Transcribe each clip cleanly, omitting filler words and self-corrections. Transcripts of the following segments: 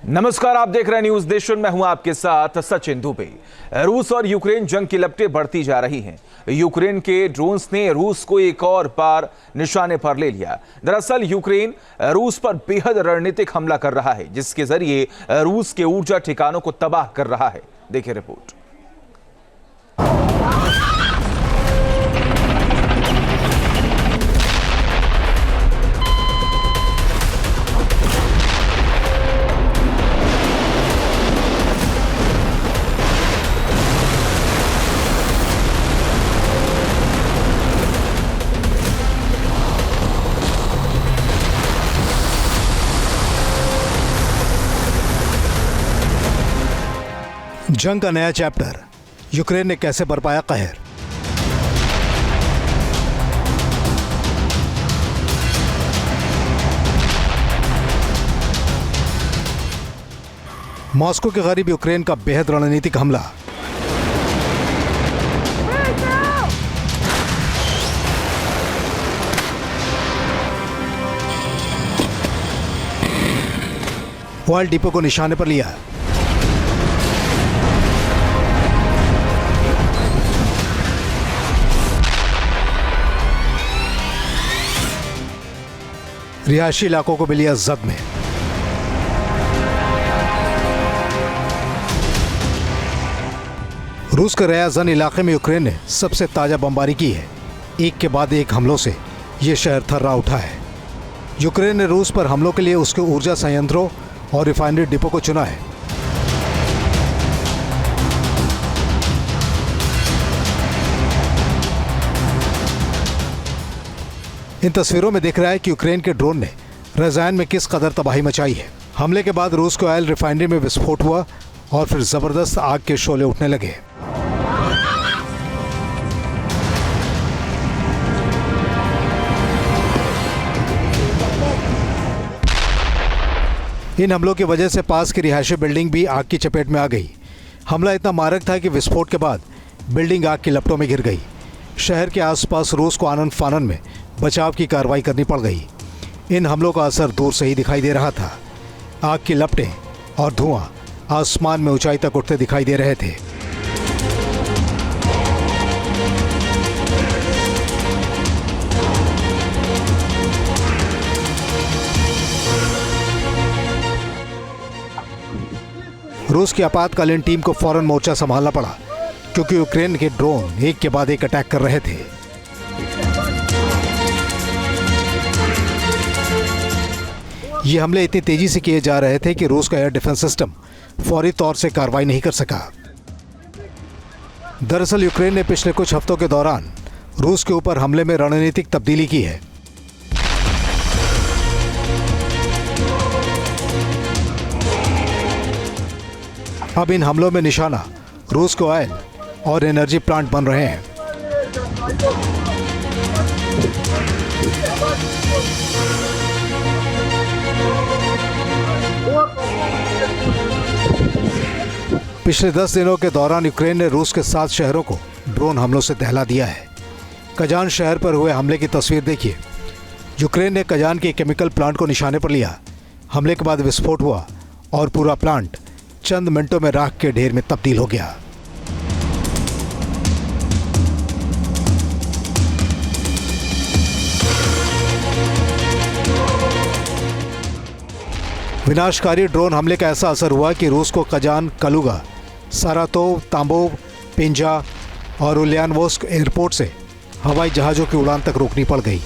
नमस्कार, आप देख रहे हैं न्यूज नेशन। मैं हूं आपके साथ सचिन दुबे। रूस और यूक्रेन जंग की लपटें बढ़ती जा रही हैं। यूक्रेन के ड्रोन्स ने रूस को एक और बार निशाने पर ले लिया। दरअसल यूक्रेन रूस पर बेहद रणनीतिक हमला कर रहा है, जिसके जरिए रूस के ऊर्जा ठिकानों को तबाह कर रहा है। देखिए रिपोर्ट। जंग का नया चैप्टर, यूक्रेन ने कैसे बरपाया कहर। मॉस्को के करीब यूक्रेन का बेहद रणनीतिक हमला। ऑयल डिपो को निशाने पर लिया। रिहायशी इलाकों को भी लिया जब्त में। रूस के रयाजन इलाके में यूक्रेन ने सबसे ताजा बमबारी की है। एक के बाद एक हमलों से यह शहर थर्रा उठा है। यूक्रेन ने रूस पर हमलों के लिए उसके ऊर्जा संयंत्रों और रिफाइनरी डिपो को चुना है। इन तस्वीरों में दिख रहा है कि यूक्रेन के ड्रोन ने रज़ायन में किस कदर तबाही मचाई है। हमले के बाद रूस के ऑयल रिफाइनरी में विस्फोट हुआ और फिर जबरदस्त आग के शोले उठने लगे। इन हमलों की वजह से पास की रिहायशी बिल्डिंग भी आग की चपेट में आ गई। हमला इतना मारक था कि विस्फोट के बाद बिल्डिंग आग की लपटों में घिर गई। शहर के आसपास रूस को आनन फानन में बचाव की कार्रवाई करनी पड़ गई। इन हमलों का असर दूर से ही दिखाई दे रहा था। आग की लपटें और धुआं आसमान में ऊंचाई तक उठते दिखाई दे रहे थे। रूस की आपातकालीन टीम को फौरन मोर्चा संभालना पड़ा, क्योंकि यूक्रेन के ड्रोन एक के बाद एक अटैक कर रहे थे। ये हमले इतनी तेजी से किए जा रहे थे कि रूस का एयर डिफेंस सिस्टम फौरी तौर से कार्रवाई नहीं कर सका। दरअसल यूक्रेन ने पिछले कुछ हफ्तों के दौरान रूस के ऊपर हमले में रणनीतिक तब्दीली की है। अब इन हमलों में निशाना रूस के ऑयल और एनर्जी प्लांट बन रहे हैं। पिछले 10 दिनों के दौरान यूक्रेन ने रूस के 7 शहरों को ड्रोन हमलों से दहला दिया है। कजान शहर पर हुए हमले की तस्वीर देखिए। यूक्रेन ने कजान के केमिकल प्लांट को निशाने पर लिया। हमले के बाद विस्फोट हुआ और पूरा प्लांट चंद मिनटों में राख के ढेर में तब्दील हो गया। विनाशकारी ड्रोन हमले का ऐसा असर हुआ कि रूस को कजान, कलुगा, सारातोव, तांबोव, पिंजा और उल्यानोव्स्क एयरपोर्ट से हवाई जहाज़ों की उड़ान तक रोकनी पड़ गई।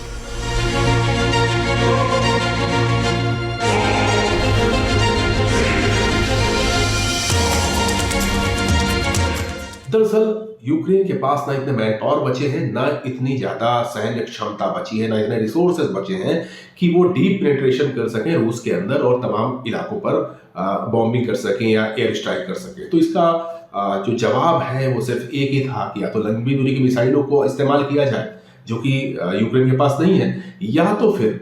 दरअसल यूक्रेन के पास ना इतने मैन पावर बचे हैं, ना इतनी ज्यादा सैन्य क्षमता बची है, ना इतने रिसोर्सेज बचे हैं कि वो डीप पेनिट्रेशन कर सकें रूस के अंदर और तमाम इलाकों पर बॉम्बिंग कर सकें या एयर स्ट्राइक कर सकें। तो इसका जो जवाब है वो सिर्फ एक ही था कि या तो लंबी दूरी की मिसाइलों को इस्तेमाल किया जाए, जो कि यूक्रेन के पास नहीं है, या तो फिर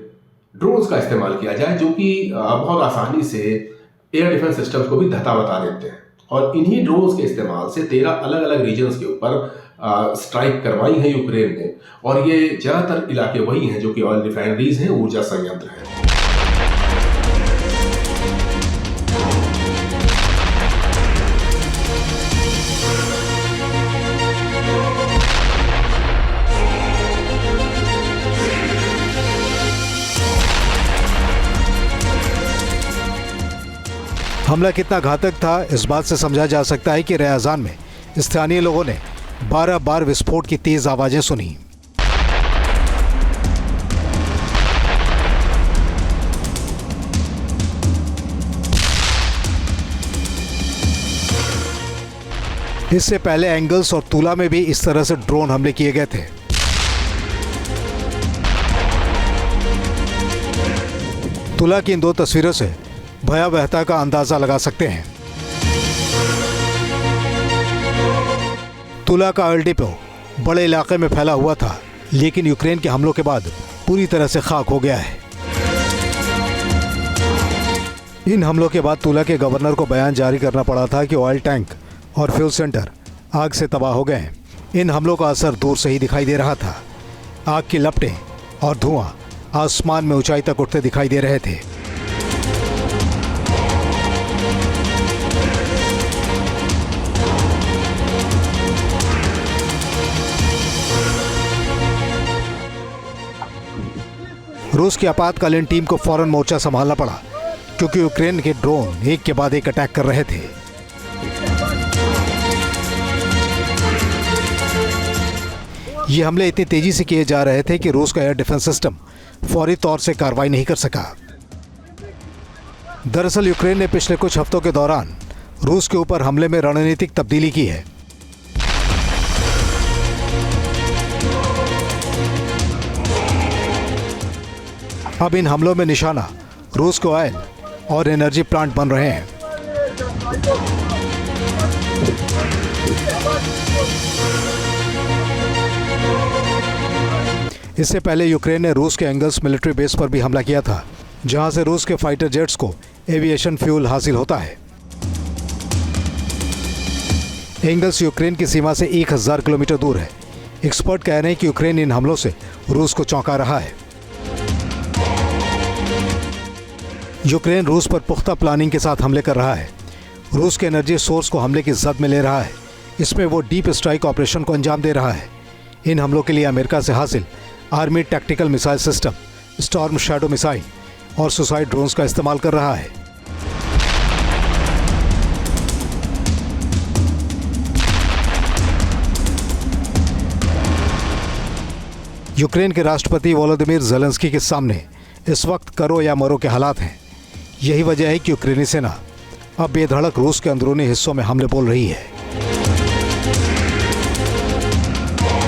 ड्रोन्स का इस्तेमाल किया जाए, जो कि बहुत आसानी से एयर डिफेंस सिस्टम्स को भी धता बता देते हैं। और इन्हीं ड्रोन्स के इस्तेमाल से 13 अलग अलग रीजन्स के ऊपर स्ट्राइक करवाई है यूक्रेन ने, और ये ज़्यादातर इलाके वही हैं जो कि ऑयल रिफाइनरीज हैं, ऊर्जा संयंत्र हैं। हमला कितना घातक था इस बात से समझा जा सकता है कि रयाजान में स्थानीय लोगों ने 12 बार विस्फोट की तेज आवाजें सुनी। इससे पहले एंगल्स और तुला में भी इस तरह से ड्रोन हमले किए गए थे। तुला की इन 2 तस्वीरों से भयावहता का अंदाजा लगा सकते हैं। तुला का ऑयल डिपो बड़े इलाके में फैला हुआ था, लेकिन यूक्रेन के हमलों के बाद पूरी तरह से खाक हो गया है। इन हमलों के बाद तुला के गवर्नर को बयान जारी करना पड़ा था कि ऑयल टैंक और फ्यूल सेंटर आग से तबाह हो गए हैं। इन हमलों का असर दूर से ही दिखाई दे रहा था। आग की लपटें और धुआं आसमान में ऊंचाई तक उठते दिखाई दे रहे थे। रूस की आपातकालीन टीम को फौरन मोर्चा संभालना पड़ा, क्योंकि यूक्रेन के ड्रोन एक के बाद एक अटैक कर रहे थे। ये हमले इतनी तेजी से किए जा रहे थे कि रूस का एयर डिफेंस सिस्टम फौरी तौर से कार्रवाई नहीं कर सका। दरअसल यूक्रेन ने पिछले कुछ हफ्तों के दौरान रूस के ऊपर हमले में रणनीतिक तब्दीली की है। अब इन हमलों में निशाना रूस के ऑयल और एनर्जी प्लांट बन रहे हैं। इससे पहले यूक्रेन ने रूस के एंगल्स मिलिट्री बेस पर भी हमला किया था, जहां से रूस के फाइटर जेट्स को एविएशन फ्यूल हासिल होता है। एंगल्स यूक्रेन की सीमा से 1000 किलोमीटर दूर है। एक्सपर्ट कह रहे हैं कि यूक्रेन इन हमलों से रूस को चौंका रहा है। यूक्रेन रूस पर पुख्ता प्लानिंग के साथ हमले कर रहा है। रूस के एनर्जी सोर्स को हमले की जद में ले रहा है। इसमें वो डीप स्ट्राइक ऑपरेशन को अंजाम दे रहा है। इन हमलों के लिए अमेरिका से हासिल army tactical missile system, storm shadow missile और सुसाइड ड्रोन्स का इस्तेमाल कर रहा है। यूक्रेन के राष्ट्रपति वोलोदिमीर ज़ेलेंस्की के सामने इस वक्त करो या मरो के हालात हैं। यही वजह है कि यूक्रेनी सेना अब बेधड़क रूस के अंदरूनी हिस्सों में हमले बोल रही है।